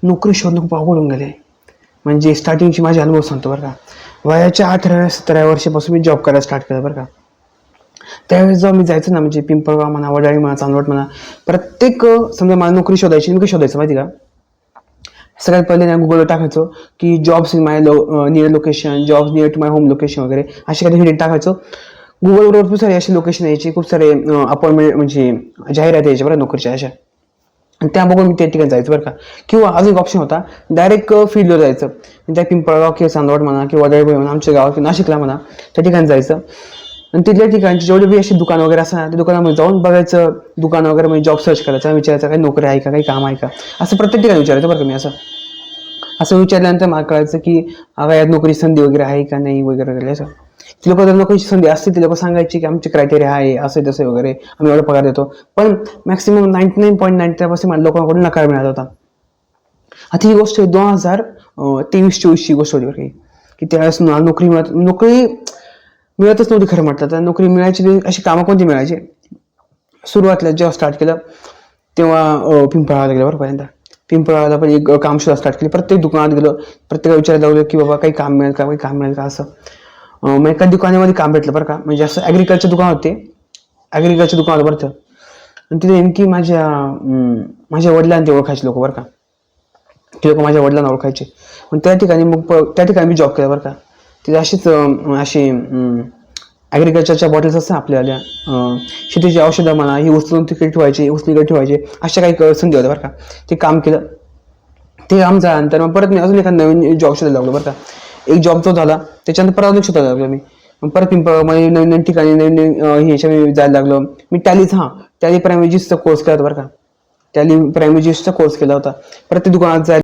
नोकरी शोधणं खूप अवघड होऊन गेले. म्हणजे स्टार्टिंगची माझे अनुभव सांगतो बरं का. वयाच्या 18-17 वर्षापासून मी जॉब करायला स्टार्ट केलं बरं का. त्यावेळेस जेव्हा मी जायचं ना, म्हणजे पिंपळगाव म्हणा, वडाळी म्हणा, चांदवड म्हणा, प्रत्येक समजा मला नोकरी शोधायची. मी कसं शोधायचं माहिती का? सगळ्यात पहिले ना गुगलवर टाकायचो की jobs in my near location, jobs near to my home location वगैरे असे काही हिडिंग टाकायचो. गुगलवर खूप सारे असे लोकेशन यायचे, खूप सारे अपॉइंटमेंट म्हणजे जाहिरात यायच्या बरं नोकरीच्या अशा. आणि त्या बघून मी त्या ठिकाणी जायचं बरं का. किंवा अजून एक ऑप्शन होता, डायरेक्ट फील्डवर जायचं. त्या पिंपळगाव किंवा चांदवड म्हणा किंवा वडाळी म्हणा, आमच्या गावात नाशिकला म्हणा, त्या ठिकाणी जायचं. आणि तिथल्या ठिकाणची जेवढे बी अशी दुकान वगैरे असतात ना, त्या दुकानामध्ये जाऊन बघायचं, दुकान वगैरे म्हणजे जॉब सर्च करायचं, विचारायचं काही नोकरी आहे का, काही काम आहे का, असं प्रत्येक ठिकाणी विचारायचं बरं का मी. असं असं विचारल्यानंतर मला कळायचं की यात नोकरी संधी वगैरे आहे का नाही वगैरे वगैरे. असं ती लोक जर नोकरीची संधी असते, ती लोक सांगायची की आमचे क्रायटेरिया आहे असे तसे वगैरे, आम्ही एवढा पगार देतो. पण मॅक्सिमम 99.93% मला लोकांकडून नकार मिळाला होता. आता ही गोष्ट 2023-24ची गोष्ट होती बरं की त्यावेळेस नोकरी मिळतच नव्हती खरं म्हटलं तर. नोकरी मिळायची अशी कामं कोणती मिळायची. सुरुवातीला जेव्हा स्टार्ट केलं तेव्हा पिंपळगावला गेलं बरं पहिल्यांदा. पिंपळगावला पण एक काम सुद्धा स्टार्ट केली. प्रत्येक दुकानात गेलो, प्रत्येकाला विचारायला लागलो की बाबा काही काम मिळेल का, काही काम मिळेल का असं. मग एका दुकानामध्ये काम भेटलं बरं का. म्हणजे असं ॲग्रिकल्चर दुकान होते, ॲग्रिकल्चर दुकान होतं बरं. आणि तिथे नेमकी माझ्या वडिलांना ते ओळखायचे लोक बरं का. ते लोक माझ्या वडिलांना ओळखायचे. पण त्या ठिकाणी मी जॉब केला बरं का. तिथे अशी ॲग्रिकल्चरच्या बॉटल्स असतात आपल्याला, शेतीची औषधं म्हणा, ही उचलून तिकडे ठेवायची, उचलीकडे ठेवायचे, अशा काही संधी होत्या बरं का. ते काम केलं. ते काम झाल्यानंतर मग परत मी अजून एखादा नवीन जॉब शोधायला लागलो बरं का. एक जॉब जो झाला त्याच्यानंतर परत अजून शोधायला लागलो मी. मग परत पिंपळगावमध्ये नवीन नवीन ठिकाणी नवीन ह्याच्या मी जायला लागलो. मी टॅली प्रायमरीचा कोर्स केला होता बरं का. टॅली प्रायमरीचा कोर्स केला होता. प्रत्येक दुकानात जायला